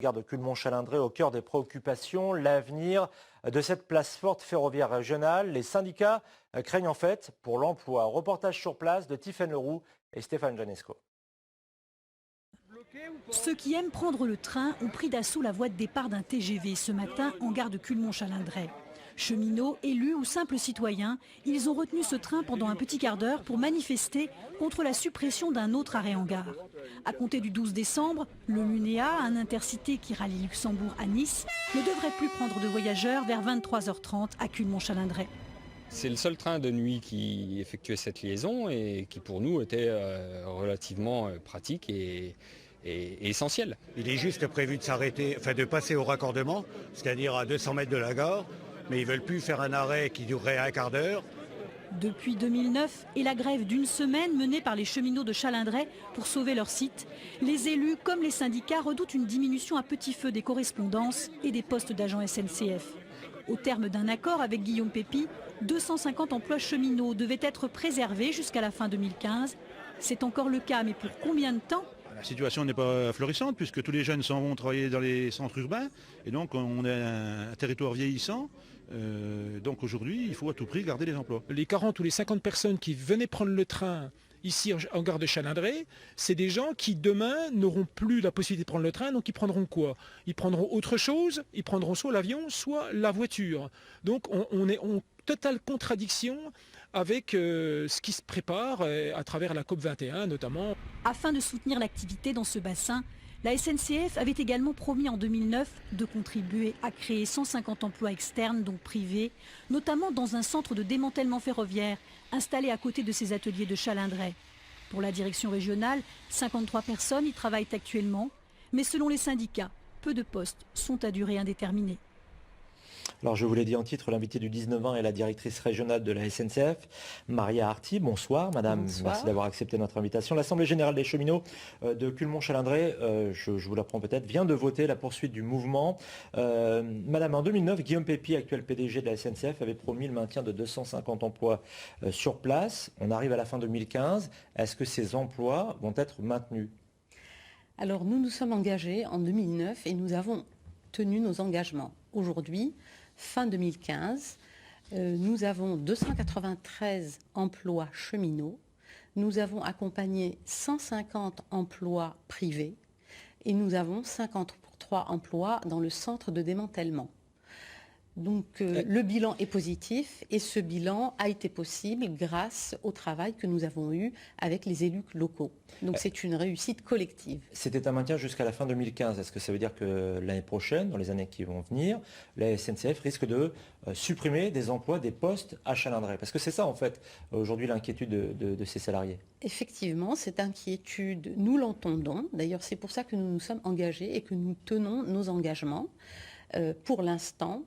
Gare de Culmont-Chalindré au cœur des préoccupations, l'avenir de cette place forte ferroviaire régionale. Les syndicats craignent en fait pour l'emploi. Reportage sur place de Tiffaine Leroux et Stéphane Janesco. Ceux qui aiment prendre le train ont pris d'assaut la voie de départ d'un TGV ce matin en gare de Culmont-Chalindré. Cheminots, élus ou simples citoyens, ils ont retenu ce train pendant un petit quart d'heure pour manifester contre la suppression d'un autre arrêt en gare. À compter du 12 décembre, le Munéa, un intercité qui rallie Luxembourg à Nice, ne devrait plus prendre de voyageurs vers 23h30 à Culmont-Chalindré. C'est le seul train de nuit qui effectuait cette liaison et qui pour nous était relativement pratique et essentiel. Il est juste prévu de s'arrêter, enfin de passer au raccordement, c'est-à-dire à 200 mètres de la gare, mais ils ne veulent plus faire un arrêt qui durerait un quart d'heure. Depuis 2009 et la grève d'une semaine menée par les cheminots de Chalindré pour sauver leur site, les élus comme les syndicats redoutent une diminution à petit feu des correspondances et des postes d'agents SNCF. Au terme d'un accord avec Guillaume Pépi, 250 emplois cheminots devaient être préservés jusqu'à la fin 2015. C'est encore le cas, mais pour combien de temps ? La situation n'est pas florissante puisque tous les jeunes s'en vont travailler dans les centres urbains et donc on est un territoire vieillissant. Donc aujourd'hui, il faut à tout prix garder les emplois. Les 40 ou les 50 personnes qui venaient prendre le train ici en gare de Chalindré, c'est des gens qui demain n'auront plus la possibilité de prendre le train, donc ils prendront quoi? Ils prendront autre chose, ils prendront soit l'avion, soit la voiture. Donc on est en totale contradiction avec ce qui se prépare à travers la COP21 notamment. Afin de soutenir l'activité dans ce bassin, la SNCF avait également promis en 2009 de contribuer à créer 150 emplois externes, donc privés, notamment dans un centre de démantèlement ferroviaire installé à côté de ses ateliers de Chalindré. Pour la direction régionale, 53 personnes y travaillent actuellement, mais selon les syndicats, peu de postes sont à durée indéterminée. Alors je vous l'ai dit en titre, l'invité du 19-20 est la directrice régionale de la SNCF, Maria Arty. Bonsoir madame, Bonsoir. Merci d'avoir accepté notre invitation. L'Assemblée générale des cheminots de Culmont-Chalindré, je vous l'apprends peut-être, vient de voter la poursuite du mouvement. Madame, en 2009, Guillaume Pépi, actuel PDG de la SNCF, avait promis le maintien de 250 emplois sur place. On arrive à la fin 2015. Est-ce que ces emplois vont être maintenus? Alors nous nous sommes engagés en 2009 et nous avons tenu nos engagements. Aujourd'hui, fin 2015, nous avons 293 emplois cheminots, nous avons accompagné 150 emplois privés et nous avons 53 emplois dans le centre de démantèlement. Donc le bilan est positif et ce bilan a été possible grâce au travail que nous avons eu avec les élus locaux. Donc c'est une réussite collective. C'était un maintien jusqu'à la fin 2015. Est-ce que ça veut dire que l'année prochaine, dans les années qui vont venir, la SNCF risque de supprimer des emplois, des postes à Chalindré? Parce que c'est ça en fait aujourd'hui l'inquiétude de ces salariés. Effectivement, cette inquiétude, nous l'entendons. D'ailleurs, c'est pour ça que nous nous sommes engagés et que nous tenons nos engagements. Pour l'instant,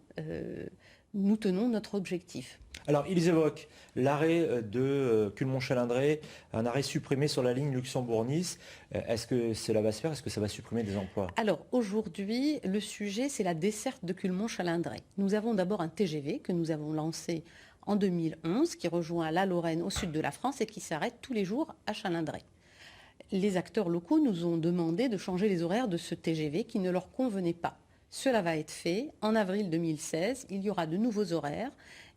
nous tenons notre objectif. Alors, ils évoquent l'arrêt de Culmont-Chalindré, un arrêt supprimé sur la ligne Luxembourg-Nice. Est-ce que cela va se faire? Est-ce que ça va supprimer des emplois? Alors, aujourd'hui, le sujet, c'est la desserte de Culmont-Chalindré. Nous avons d'abord un TGV que nous avons lancé en 2011, qui rejoint la Lorraine au sud de la France et qui s'arrête tous les jours à Chalindré. Les acteurs locaux nous ont demandé de changer les horaires de ce TGV qui ne leur convenait pas. Cela va être fait en avril 2016. Il y aura de nouveaux horaires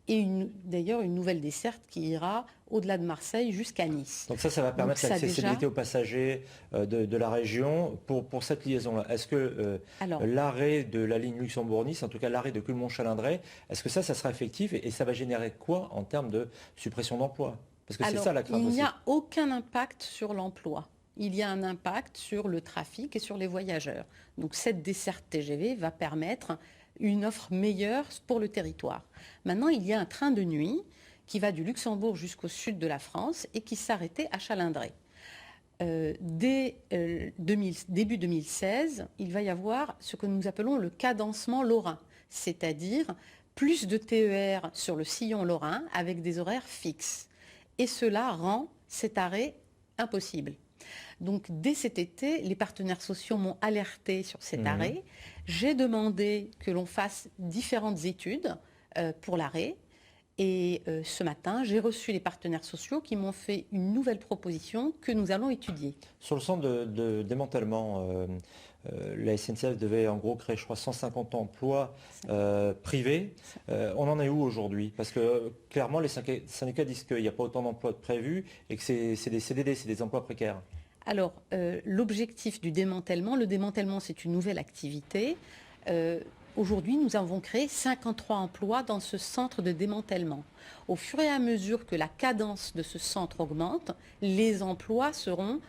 et d'ailleurs une nouvelle desserte qui ira au-delà de Marseille jusqu'à Nice. Donc ça va permettre l'accessibilité aux passagers de la région pour cette liaison-là. Est-ce que l'arrêt de la ligne Luxembourg-Nice, en tout cas l'arrêt de Culmont-Chalindré, est-ce que ça sera effectif et ça va générer quoi en termes de suppression d'emplois? Parce que c'est ça la crainte aussi. Il n'y a aucun impact sur l'emploi. Il y a un impact sur le trafic et sur les voyageurs. Donc cette desserte TGV va permettre une offre meilleure pour le territoire. Maintenant, il y a un train de nuit qui va du Luxembourg jusqu'au sud de la France et qui s'arrêtait à Chalindré. Dès début 2016, il va y avoir ce que nous appelons le cadencement lorrain, c'est-à-dire plus de TER sur le sillon lorrain avec des horaires fixes. Et cela rend cet arrêt impossible. Donc dès cet été, les partenaires sociaux m'ont alerté sur cet arrêt. J'ai demandé que l'on fasse différentes études pour l'arrêt. Et ce matin, j'ai reçu les partenaires sociaux qui m'ont fait une nouvelle proposition que nous allons étudier. Sur le centre de démantèlement la SNCF devait en gros créer, je crois, 150 emplois privés. On en est où aujourd'hui? Parce que clairement, les syndicats disent qu'il n'y a pas autant d'emplois de prévus et que c'est des CDD, c'est des emplois précaires. Alors, l'objectif du démantèlement, le démantèlement, c'est une nouvelle activité. Aujourd'hui, nous avons créé 53 emplois dans ce centre de démantèlement. Au fur et à mesure que la cadence de ce centre augmente, les emplois seront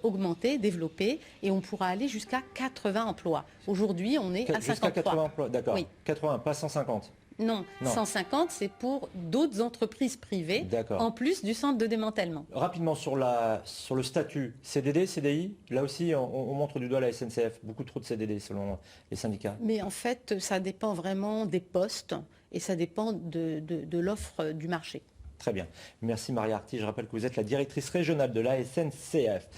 augmentés, développés, et on pourra aller jusqu'à 80 emplois. Aujourd'hui, on est à 53. Jusqu'à 80 emplois, d'accord. Oui. 80, pas 150. Non, 150, c'est pour d'autres entreprises privées, en plus du centre de démantèlement. Rapidement, sur le statut, CDD, CDI, là aussi, on montre du doigt la SNCF. Beaucoup trop de CDD, selon les syndicats. Mais en fait, ça dépend vraiment des postes et ça dépend de l'offre du marché. Très bien. Merci Maria Arty. Je rappelle que vous êtes la directrice régionale de la SNCF.